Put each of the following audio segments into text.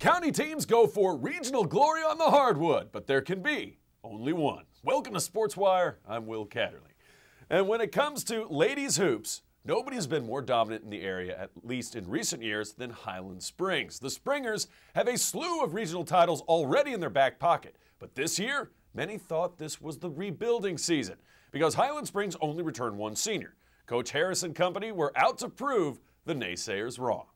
County teams go for regional glory on the hardwood, but there can be only one. Welcome to Sportswire. I'm Will Catterley. And when it comes to ladies hoops, nobody's been more dominant in the area, at least in recent years, than Highland Springs. The Springers have a slew of regional titles already in their back pocket, but this year, many thought this was the rebuilding season because Highland Springs only returned one senior. Coach Harris and company were out to prove the naysayers wrong.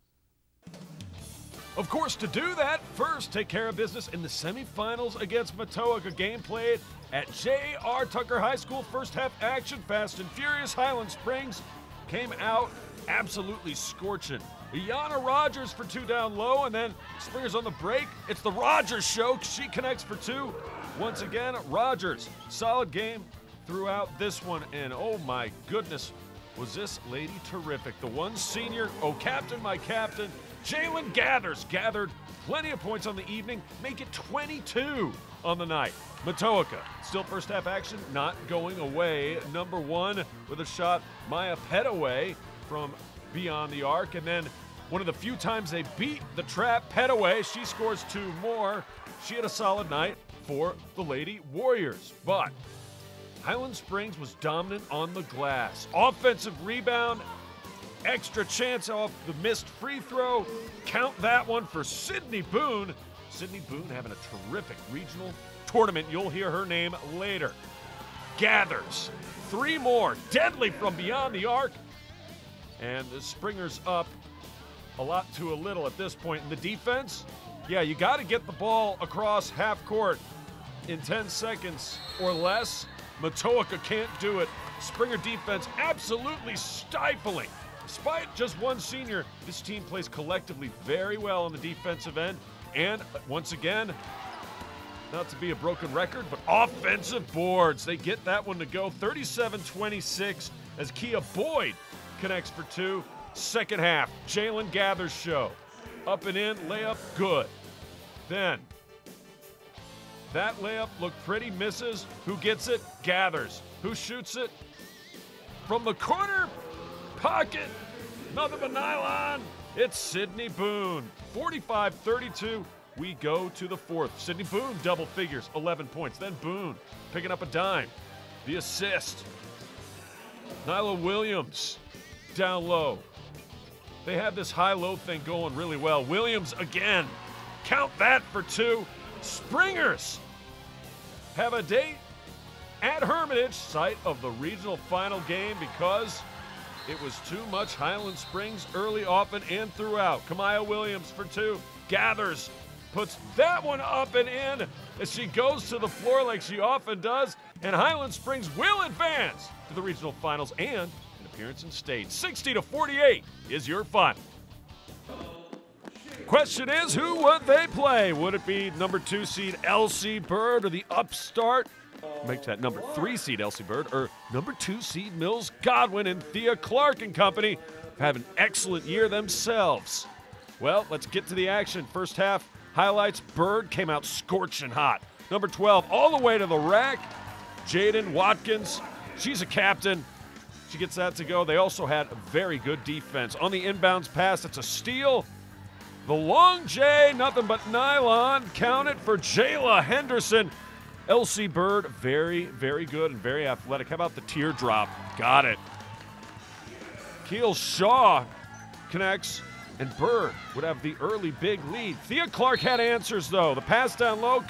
Of course, to do that, first take care of business in the semifinals against Matoaca. Game played at J.R. Tucker High School. First half action, fast and furious. Highland Springs came out absolutely scorching. Iana Rogers for two down low, and then Springers on the break. It's the Rogers show. She connects for two. Once again, Rogers. Solid game throughout this one, and oh my goodness, was this lady terrific. The one senior, oh captain, my captain, Jalen gathered plenty of points on the evening, make it 22 on the night. Matoaca, still first half action, not going away. Number one with a shot, Maya Petaway from beyond the arc. And then one of the few times they beat the trap, Petaway, she scores two more. She had a solid night for the Lady Warriors. But Highland Springs was dominant on the glass. Offensive rebound, extra chance off the missed free throw. Count that one for Sydney Boone. Sydney Boone having a terrific regional tournament. You'll hear her name later. Gathers three more, deadly from beyond the arc. And the Springers up a lot to a little at this point in the defense. Yeah, you got to get the ball across half court in 10 seconds or less. Matoaca can't do it. Springer defense absolutely stifling. Despite just one senior, this team plays collectively very well on the defensive end. And once again, not to be a broken record, but offensive boards. They get that one to go. 37-26 as Kia Boyd connects for two. Second half, Jalen Gathers show. Up and in, layup, good. Then, that layup looked pretty, misses. Who gets it? Gathers. Who shoots it? From the corner pocket, nothing but nylon. It's Sydney Boone. 45-32. We go to the fourth. Sydney Boone, double figures, 11 points. Then Boone picking up a dime. The assist. Nyla Williams down low. They have this high-low thing going really well. Williams again. Count that for two. Springers have a date at Hermitage, site of the regional final game, because it was too much Highland Springs early, often, and throughout. Kamaya Williams for two. Gathers, puts that one up and in as she goes to the floor like she often does. And Highland Springs will advance to the regional finals and an appearance in state. 60-48 is your final. Question is, who would they play? Would it be number 2 seed LC Bird or the upstart? Make that number 3 seed LC Bird or number 2 seed Mills Godwin and Thea Clark and company have an excellent year themselves. Well, let's get to the action. First half highlights. Bird came out scorching hot. Number 12 all the way to the rack. Jaden Watkins, she's a captain. She gets that to go. They also had a very good defense. On the inbounds pass, it's a steal. The long J, nothing but nylon. Count it for Jayla Henderson. LC Bird, very, very good and very athletic. How about the teardrop? Got it. Keel Shaw connects, and Bird would have the early big lead. Thea Clark had answers, though. The pass down low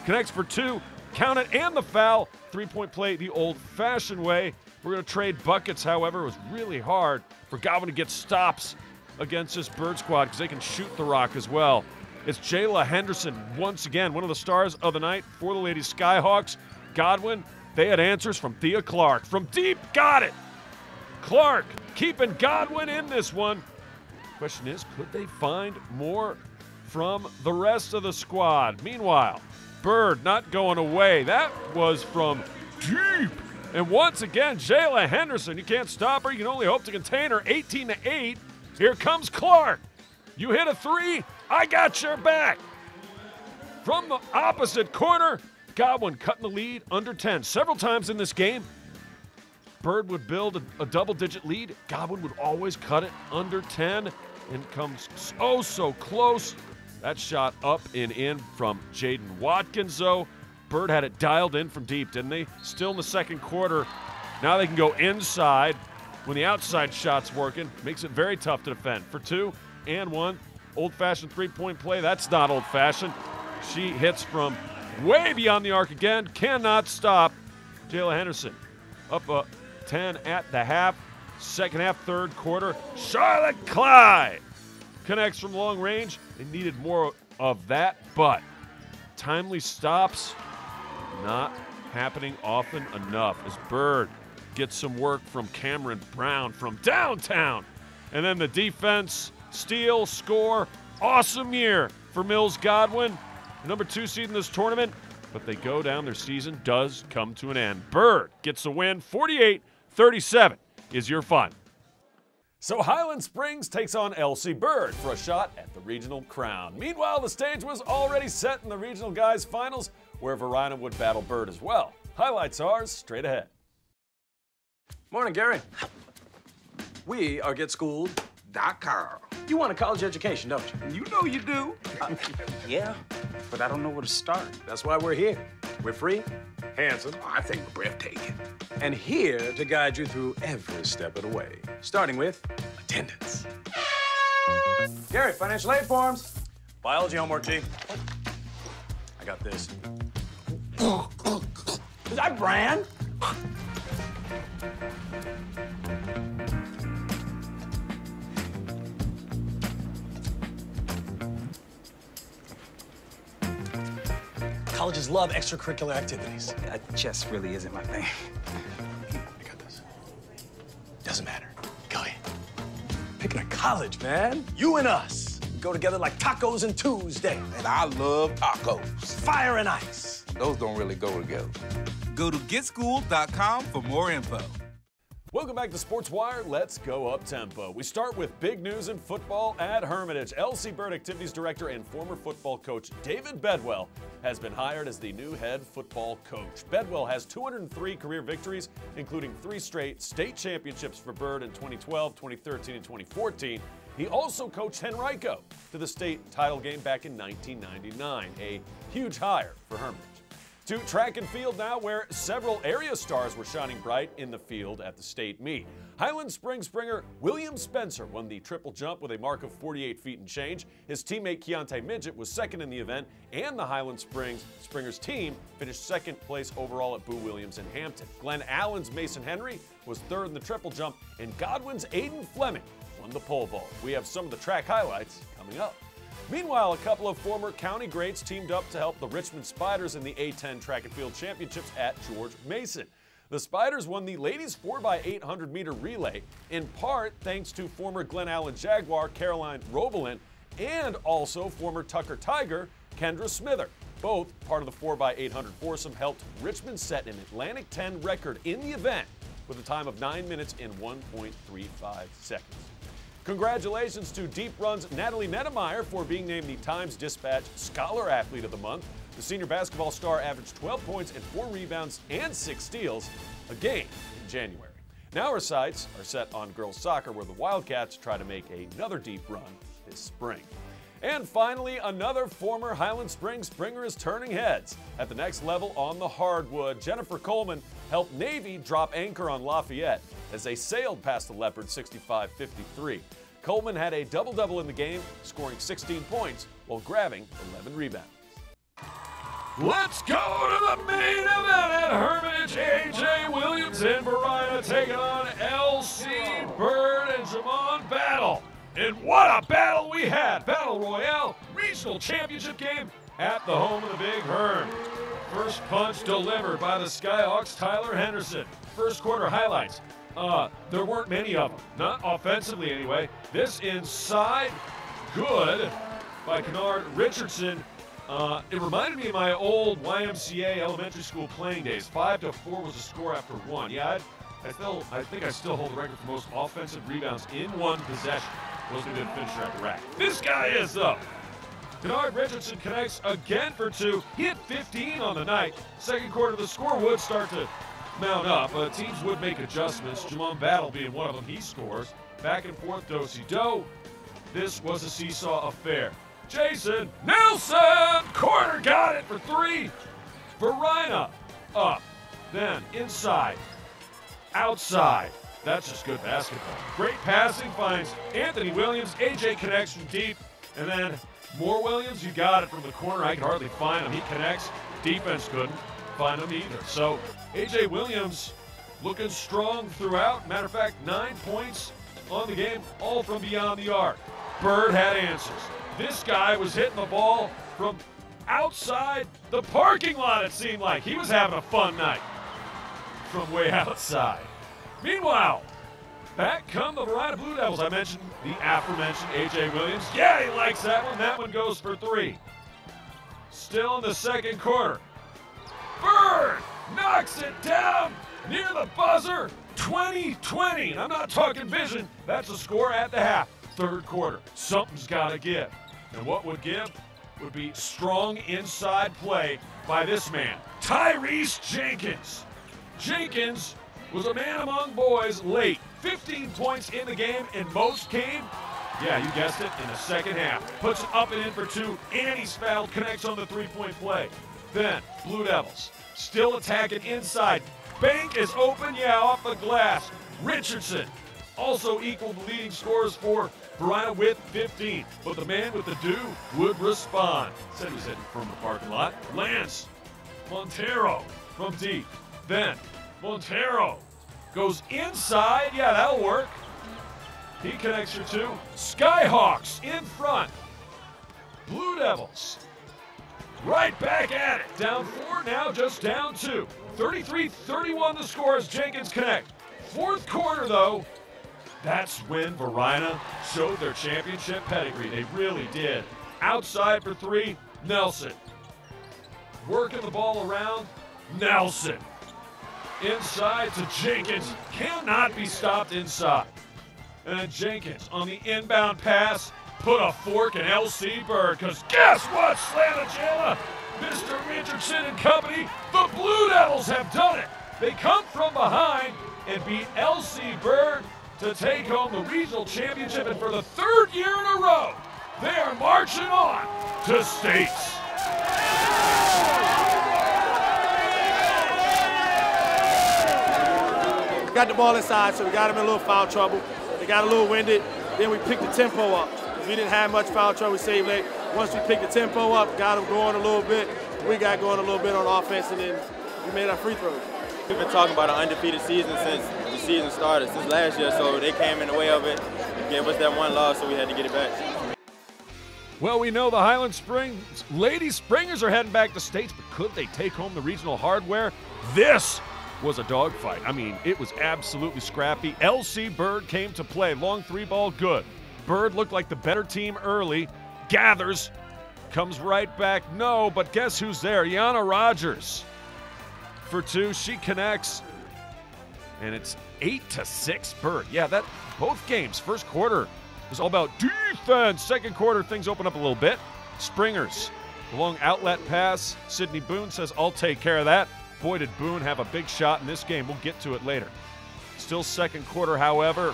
connects for two. Count it and the foul. Three-point play the old-fashioned way. We're going to trade buckets, however. It was really hard for Godwin to get stops against this Bird squad because they can shoot the rock as well. It's Jayla Henderson, once again, one of the stars of the night for the Lady Skyhawks. Godwin, they had answers from Thea Clark. From deep, got it. Clark keeping Godwin in this one. Question is, could they find more from the rest of the squad? Meanwhile, Bird not going away. That was from deep. And once again, Jayla Henderson, you can't stop her. You can only hope to contain her. 18-8. Here comes Clark. You hit a three, I got your back. From the opposite corner, Godwin cutting the lead under 10. Several times in this game, Bird would build a double-digit lead. Godwin would always cut it under 10 and comes so close That shot up and in from Jaden Watkins, though. Bird had it dialed in from deep, didn't they? Still in the second quarter. Now they can go inside when the outside shot's working. Makes it very tough to defend. For 2 and 1, old-fashioned three-point play. That's not old-fashioned. She hits from way beyond the arc again. Cannot stop Jayla Henderson. Up 10 at the half. Second half, third quarter. Charlotte Clyde connects from long range. They needed more of that, but timely stops not happening often enough as Bird gets some work from Cameron Brown from downtown. And then the defense, steal, score. Awesome year for Mills Godwin, the number 2 seed in this tournament, but they go down. Their season does come to an end. Bird gets a win, 48-37 is your final. So Highland Springs takes on LC Bird for a shot at the regional crown. Meanwhile, the stage was already set in the regional guys finals, where Varina would battle Bird as well. Highlights are straight ahead. Morning, Gary. We are GetSchooled.com. You want a college education, don't you? You know you do. Yeah, but I don't know where to start. That's why we're here. We're free, handsome, I think we're breathtaking. and here to guide you through every step of the way, starting with attendance. Gary, financial aid forms. Biology homework, G. I got this. Is that Bran? Colleges love extracurricular activities. Chess really isn't my thing. I got this. Doesn't matter. Go ahead. Picking a college, man. You and us go together like tacos and Tuesday. And I love tacos. Fire and ice. Those don't really go together. Go to GetSchooled.com for more info. Welcome back to SportsWire. Let's go up tempo. We start with big news in football at Hermitage. LC Bird Activities Director and former football coach David Bedwell has been hired as the new head football coach. Bedwell has 203 career victories, including 3 straight state championships for Bird in 2012, 2013, and 2014. He also coached Henrico to the state title game back in 1999, a huge hire for Hermitage. To track and field now, where several area stars were shining bright in the field at the state meet. Highland Springs springer William Spencer won the triple jump with a mark of 48 feet and change. His teammate Keontae Midget was second in the event, and the Highland Springs Springers team finished second place overall at Boo Williams in Hampton. Glen Allen's Mason Henry was third in the triple jump, and Godwin's Aiden Fleming won the pole vault. We have some of the track highlights coming up. Meanwhile, a couple of former county greats teamed up to help the Richmond Spiders in the A10 Track and Field Championships at George Mason. The Spiders won the ladies 4x800 meter relay, in part thanks to former Glen Allen Jaguar Caroline Robolin and also former Tucker Tiger Kendra Smither. Both part of the 4x800 foursome helped Richmond set an Atlantic 10 record in the event with a time of 9 minutes and 1.35 seconds. Congratulations to Deep Run's Natalie Nettemeyer for being named the Times-Dispatch Scholar Athlete of the Month. The senior basketball star averaged 12 points and 4 rebounds and 6 steals a game in January. Now our sights are set on girls soccer, where the Wildcats try to make another deep run this spring. And finally, another former Highland Springs Springer is turning heads. At the next level on the hardwood, Jennifer Coleman helped Navy drop anchor on Lafayette as they sailed past the Leopards 65-53. Coleman had a double-double in the game, scoring 16 points while grabbing 11 rebounds. Let's go to the main event at Hermitage. A.J. Williams and Varina taking on L.C. Bird and Jamon Battle. And what a battle we had! Battle Royale Regional Championship game at the home of the Big Hern. First punch delivered by the Skyhawks' Tyler Henderson. First quarter highlights. There weren't many of them, not offensively anyway. This inside, good by Kennard Richardson. It reminded me of my old YMCA elementary school playing days. 5-4 was the score after 1. Yeah, I think I still hold the record for most offensive rebounds in one possession. Wasn't a good finisher at the rack. This guy is, though. Kennard Richardson connects again for 2. He had 15 on the night. Second quarter, the score would start to mount up. Teams would make adjustments. Jamon Battle being one of them. He scores. Back and forth, do-si-do. This was a seesaw affair. Jason Nelson! Corner, got it for 3. Varina up, then inside, outside. That's just good basketball. Great passing, finds Anthony Williams. AJ connects from deep, and then more Williams. You got it from the corner. I could hardly find him. He connects. Defense couldn't find him either. So AJ Williams looking strong throughout. Matter of fact, 9 points on the game, all from beyond the arc. Bird had answers. This guy was hitting the ball from outside the parking lot, it seemed like. He was having a fun night from way outside. Meanwhile, back come the Varina Blue Devils. I mentioned the aforementioned A.J. Williams. Yeah, he likes that one. That one goes for 3. Still in the second quarter. Bird knocks it down near the buzzer. 20-20. And I'm not talking vision. That's the score at the half. Third quarter. Something's got to give. And what would give would be strong inside play by this man, Tyrese Jenkins. Jenkins was a man among boys late. 15 points in the game, and most came, yeah, you guessed it, in the second half. Puts it up and in for 2, and he's fouled, connects on the three-point play. Then, Blue Devils still attacking inside. Bank is open, yeah, off the glass. Richardson also equaled the leading scorers for Varina with 15. But the man with the do would respond. Said he was hitting from the parking lot. Lance Montero from deep. Then Montero goes inside. Yeah, that'll work. He connects for 2. Skyhawks in front. Blue Devils right back at it. Down 4, now just down 2. 33-31 the score as Jenkins connect. Fourth quarter, though, that's when Varina showed their championship pedigree. They really did. Outside for 3, Nelson. Working the ball around, Nelson. Inside to Jenkins. Cannot be stopped inside. And then Jenkins on the inbound pass put a fork in L.C. Bird, because guess what, Slamma-Jamma? Mr. Richardson and company, the Blue Devils have done it. They come from behind and beat L.C. Bird to take home the regional championship, and for the 3rd year in a row, they are marching on to states. Got the ball inside, so we got him in a little foul trouble. They got a little winded. Then we picked the tempo up. We didn't have much foul trouble. We saved late. Once we picked the tempo up, got them going a little bit. We got going a little bit on offense, and then we made our free throws. We've been talking about an undefeated season since the season started, since last year, so they came in the way of it. Gave us that one loss, so we had to get it back. Well, we know the Highland Springs Lady Springers are heading back to states, but could they take home the regional hardware? This was a dogfight. I mean, it was absolutely scrappy. L.C. Bird came to play. Long 3-ball, good. Bird looked like the better team early. Gathers, comes right back. No, but guess who's there? Yana Rogers for 2. She connects, and it's 8-6 Bird. Yeah, that both games. First quarter was all about defense. Second quarter, things open up a little bit. Springers, the long outlet pass. Sidney Boone says, I'll take care of that. Boy, did Boone have a big shot in this game. We'll get to it later. Still second quarter, however.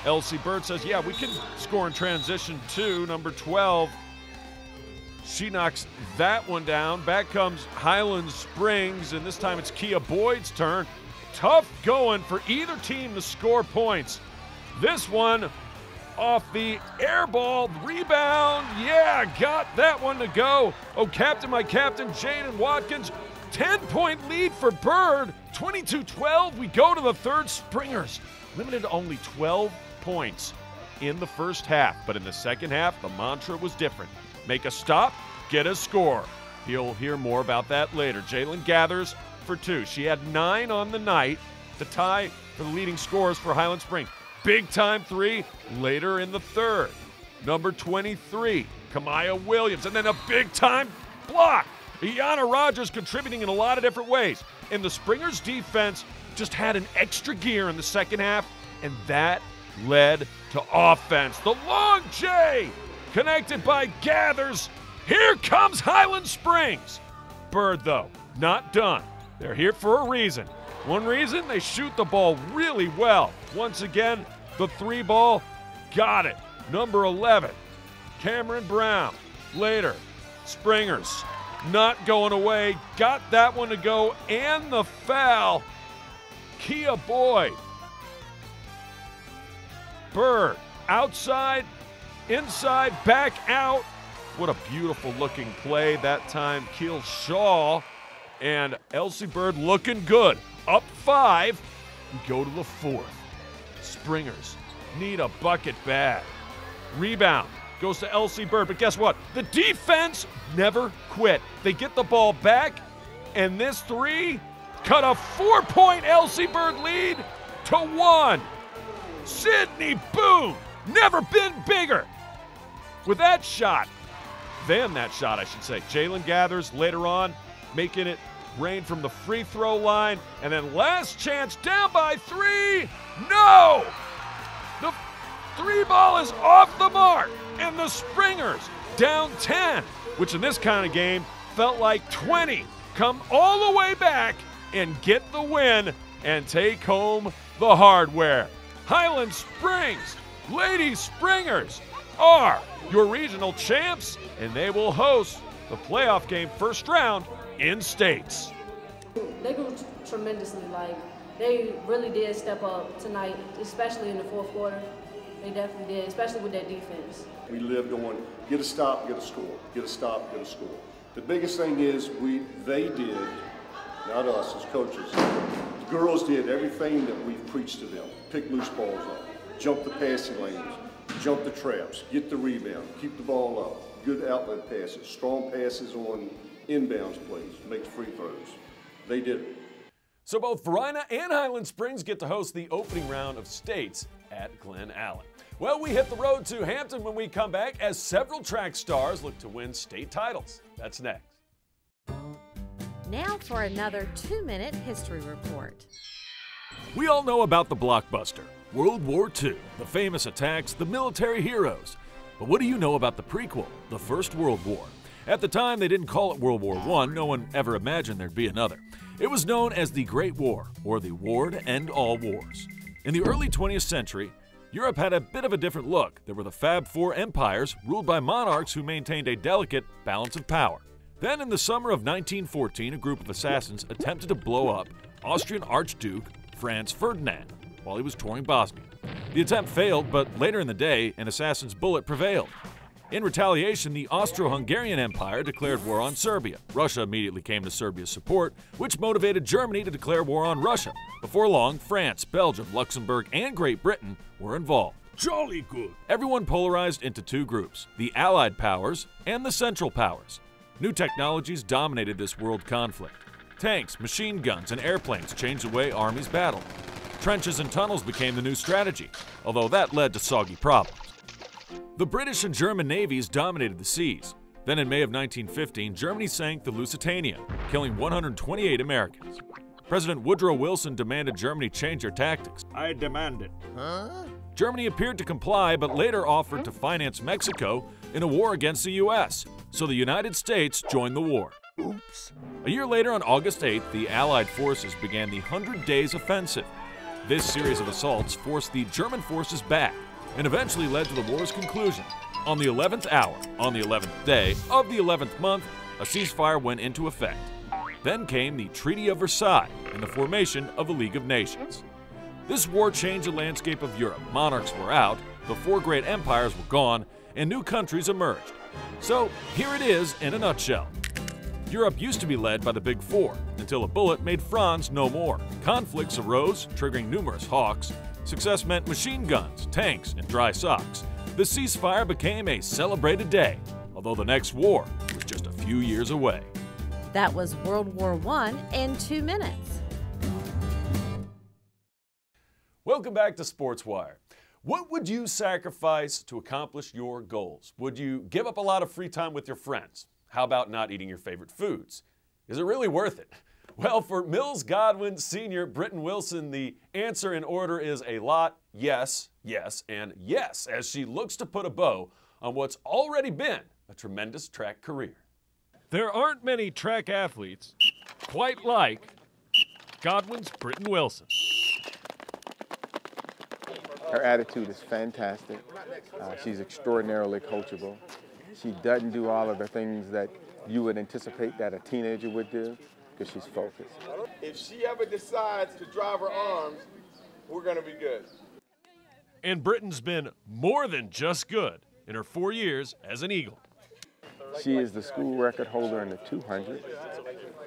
L.C. Bird says, yeah, we can score in transition too. Number 12. She knocks that one down. Back comes Highland Springs, and this time it's Kia Boyd's turn. Tough going for either team to score points. This one off the air ball rebound. Yeah, got that one to go. Oh, captain, my captain, Jaden Watkins. 10-point lead for Bird. 22-12. We go to the third. Springers limited to only 12 points in the first half, but in the second half, the mantra was different. Make a stop, get a score. You'll hear more about that later. Jalen Gathers for 2. She had 9 on the night to tie for the leading scorers for Highland Springs. Big time 3 later in the third. Number 23, Kamaya Williams, and then a big time block. Yana Rogers contributing in a lot of different ways. And the Springers defense just had an extra gear in the second half, and that led to offense. The long J connected by Gathers. Here comes Highland Springs. Bird, though, not done. They're here for a reason. One reason, they shoot the ball really well. Once again, the 3-ball got it. Number 11, Cameron Brown. later. Springers not going away. Got that one to go and the foul. Kia Boyd. Bird outside, inside, back out. What a beautiful looking play that time. Kills Shaw. And Elsie Bird looking good. Up 5. We go to the 4th. Springers need a bucket bad. Rebound goes to Elsie Bird, but guess what? The defense never quit. They get the ball back, and this 3 cut a 4-point Elsie Bird lead to 1. Sydney Boone, never been bigger. With that shot, I should say. Jalen Gathers later on, making it rain from the free throw line, and then last chance down by 3. No! The 3 ball is off the mark, and the Springers down 10, which in this kind of game felt like 20. Come all the way back and get the win and take home the hardware. Highland Springs, Lady Springers, are your regional champs, and they will host the playoff game first round in States. They grew tremendously. They really did step up tonight, especially in the 4th quarter. They definitely did, especially with their defense. We lived on get a stop, get a score, get a stop, get a score. The biggest thing is they did, not us as coaches, the girls did everything that we've preached to them. Pick loose balls up, jump the passing lanes, jump the traps, get the rebound, keep the ball up, good outlet passes, strong passes on inbounds plays, make free throws. They did it. So both Varina and Highland Springs get to host the opening round of States at Glen Allen. Well, we hit the road to Hampton when we come back as several track stars look to win state titles. That's next. Now for another 2-minute history report. We all know about the blockbuster, World War II, the famous attacks, the military heroes. But what do you know about the prequel, the First World War? At the time, they didn't call it World War I. No one ever imagined there'd be another. It was known as the Great War, or the War to End All Wars. In the early 20th century, Europe had a bit of a different look. There were the Fab Four empires, ruled by monarchs who maintained a delicate balance of power. Then, in the summer of 1914, a group of assassins attempted to blow up Austrian Archduke Franz Ferdinand while he was touring Bosnia. The attempt failed, but later in the day, an assassin's bullet prevailed. In retaliation, the Austro-Hungarian Empire declared war on Serbia. Russia immediately came to Serbia's support, which motivated Germany to declare war on Russia. Before long, France, Belgium, Luxembourg, and Great Britain were involved. Jolly good. Everyone polarized into 2 groups, the Allied powers and the Central powers. New technologies dominated this world conflict. Tanks, machine guns, and airplanes changed the way armies battled. Trenches and tunnels became the new strategy, although that led to soggy problems. The British and German navies dominated the seas. Then in May of 1915, Germany sank the Lusitania, killing 128 Americans. President Woodrow Wilson demanded Germany change their tactics. I demand it. Germany appeared to comply, but later offered to finance Mexico in a war against the U.S., so the United States joined the war. Oops. A year later, on August 8th, the Allied forces began the 100 Days Offensive. This series of assaults forced the German forces back and eventually led to the war's conclusion. On the 11th hour, on the 11th day of the 11th month, a ceasefire went into effect. Then came the Treaty of Versailles and the formation of the League of Nations. This war changed the landscape of Europe. Monarchs were out, the 4 great empires were gone, and new countries emerged. So here it is in a nutshell. Europe used to be led by the Big Four, until a bullet made Franz no more. Conflicts arose, triggering numerous hawks. Success meant machine guns, tanks, and dry socks. The ceasefire became a celebrated day, although the next war was just a few years away. That was World War I in 2 minutes. Welcome back to SportsWire. What would you sacrifice to accomplish your goals? Would you give up a lot of free time with your friends? How about not eating your favorite foods? Is it really worth it? Well, for Mills Godwin Sr., Britton Wilson, the answer in order is a lot, yes, yes, and yes, as she looks to put a bow on what's already been a tremendous track career. There aren't many track athletes quite like Godwin's Britton Wilson. Her attitude is fantastic. She's extraordinarily coachable. She doesn't do all of the things that you would anticipate that a teenager would do because she's focused. If she ever decides to drive her arms, we're going to be good. And Britton's been more than just good in her 4 years as an Eagle. She is the school record holder in the 200,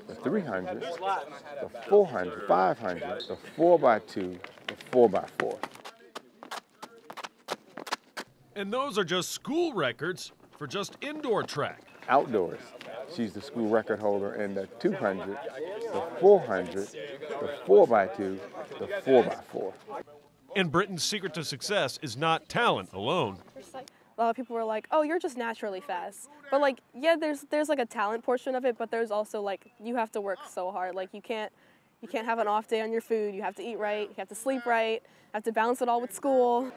the 300, the 400, 500, the 4x2, the 4x4. And those are just school records for just indoor track. Outdoors, she's the school record holder in the 200, the 400, the 4x2, the 4x4. And Britton's secret to success is not talent alone. A lot of people were like, oh, you're just naturally fast. But like, yeah, there's like a talent portion of it, but there's also like, you have to work so hard. Like you can't have an off day on your food. You have to eat right, you have to sleep right, you have to balance it all with school.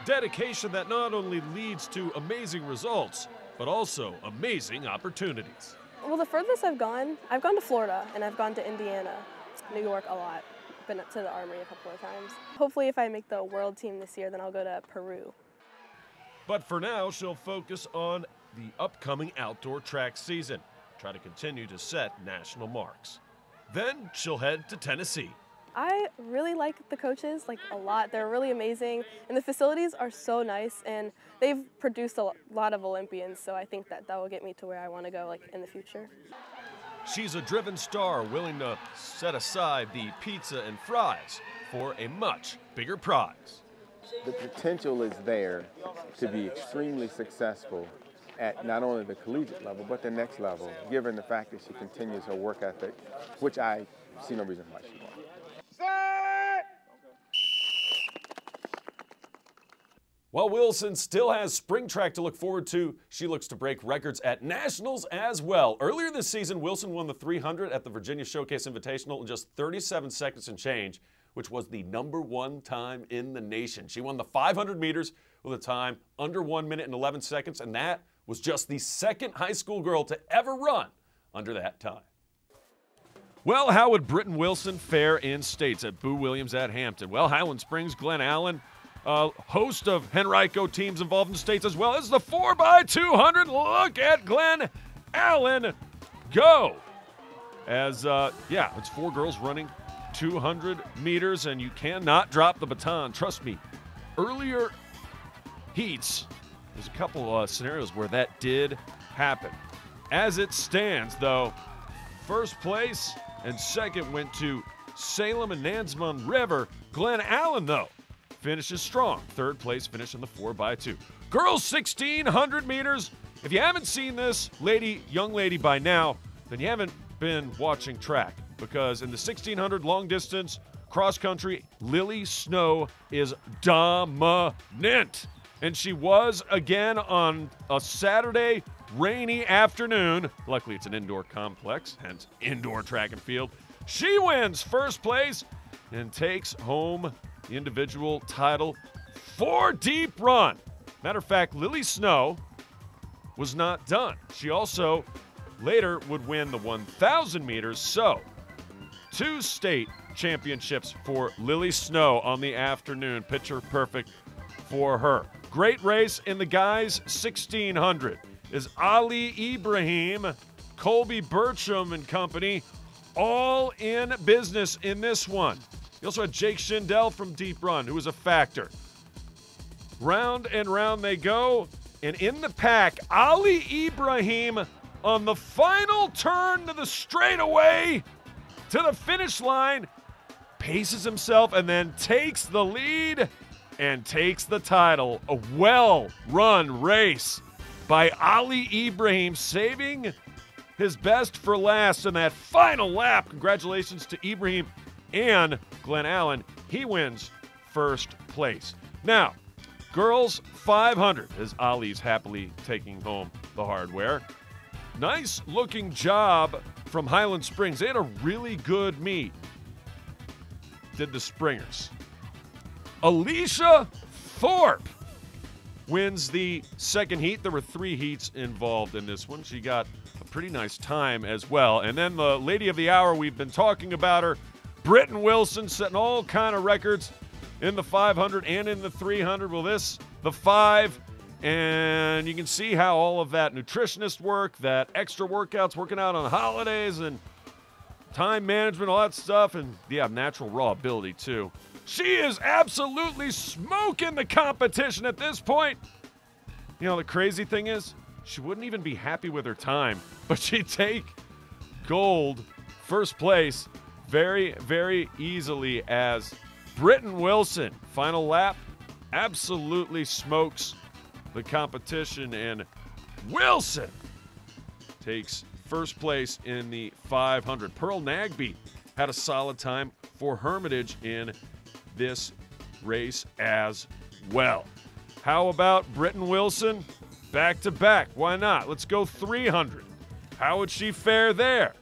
Dedication that not only leads to amazing results, but also amazing opportunities. Well, the furthest I've gone to Florida, and I've gone to Indiana, New York a lot. Been up to the Armory a couple of times. Hopefully if I make the world team this year, then I'll go to Peru. But for now, she'll focus on the upcoming outdoor track season, try to continue to set national marks. Then she'll head to Tennessee. I really like the coaches, like a lot. They're really amazing, and the facilities are so nice, and they've produced a lot of Olympians, so I think that will get me to where I want to go like in the future. She's a driven star willing to set aside the pizza and fries for a much bigger prize. The potential is there to be extremely successful at not only the collegiate level, but the next level, given the fact that she continues her work ethic, which I see no reason why she won't. While Wilson still has spring track to look forward to, she looks to break records at nationals as well. Earlier this season, Wilson won the 300 at the Virginia Showcase Invitational in just 37 seconds and change, which was the #1 time in the nation. She won the 500 meters with a time under 1 minute and 11 seconds, and that was just the second high school girl to ever run under that time. Well, how would Britton Wilson fare in states at Boo Williams at Hampton? Well, Highland Springs, Glen Allen, a host of Henrico teams involved in states as well as the 4x200. Look at Glen Allen go. As, it's 4 girls running 200 meters, and you cannot drop the baton. Trust me, earlier heats, there's a couple scenarios where that did happen. As it stands, though, first place and second went to Salem and Nansemond River. Glen Allen, though, finishes strong. Third place finish in the 4x2. Girls 1,600 meters. If you haven't seen this young lady by now, then you haven't been watching track, because in the 1,600 long distance cross country, Lily Snow is dominant. And she was again on a Saturday rainy afternoon. Luckily, it's an indoor complex, hence indoor track and field. She wins first place and takes home the individual title for deep run. Matter of fact, Lily Snow was not done. She also later would win the 1,000 meters. So 2 state championships for Lily Snow on the afternoon. Picture perfect for her. Great race in the guys 1,600 is Ali Ibrahim, Colby Bertram and company, all in business in this one. You also had Jake Schindel from Deep Run, who was a factor. Round and round they go, and in the pack, Ali Ibrahim on the final turn to the straightaway to the finish line, paces himself and then takes the lead and takes the title. A well-run race by Ali Ibrahim, saving his best for last in that final lap. Congratulations to Ibrahim and Glen Allen. He wins first place. Now, girls 500, as Ali's happily taking home the hardware. Nice looking job from Highland Springs. They had a really good meet. Did the springers. Alicia Thorpe wins the second heat. There were 3 heats involved in this one. She got a pretty nice time as well. And then the lady of the hour, we've been talking about her, Britton Wilson, setting all kind of records in the 500 and in the 300. Well, the 5 And you can see how all of that nutritionist work, that extra workouts, working out on holidays, and time management, all that stuff, and yeah, natural raw ability too. She is absolutely smoking the competition at this point. You know, the crazy thing is, she wouldn't even be happy with her time, but she'd take gold, first place, very, very easily as Britton Wilson, final lap, absolutely smokes the competition, and Wilson takes first place in the 500. Pearl Nagby had a solid time for Hermitage in this race as well. How about Britton Wilson? Back to back. Why not? Let's go 300. How would she fare there?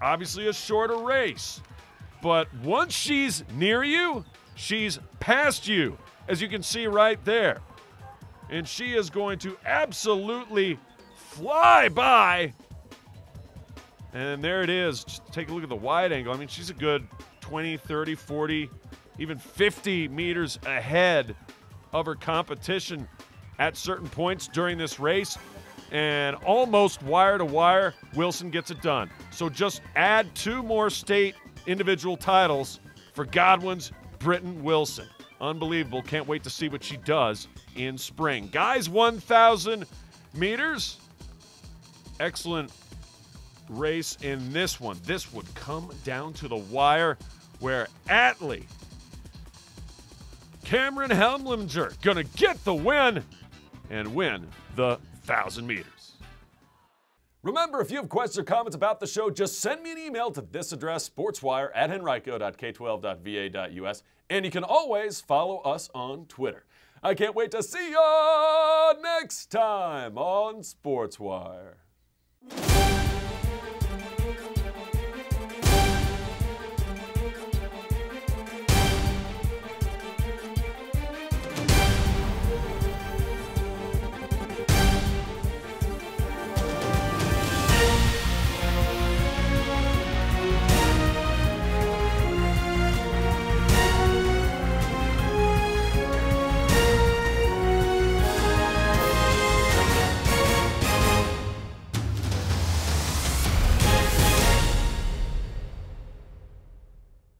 Obviously a shorter race, but once she's near you, she's past you, as you can see right there. And she is going to absolutely fly by. And there it is. Just take a look at the wide angle. I mean, she's a good 20, 30, 40, even 50 meters ahead of her competition at certain points during this race. And almost wire to wire, Wilson gets it done. So just add 2 more state individual titles for Godwin's Britton Wilson. Unbelievable. Can't wait to see what she does in spring. Guys, 1,000 meters. Excellent race in this one. This would come down to the wire where Atlee, Cameron Helmlinger, going to get the win and win the 1,000 meters. Remember, if you have questions or comments about the show, just send me an email to this address, sportswire@henrico.k12.va.us, and you can always follow us on Twitter. I can't wait to see you next time on Sportswire.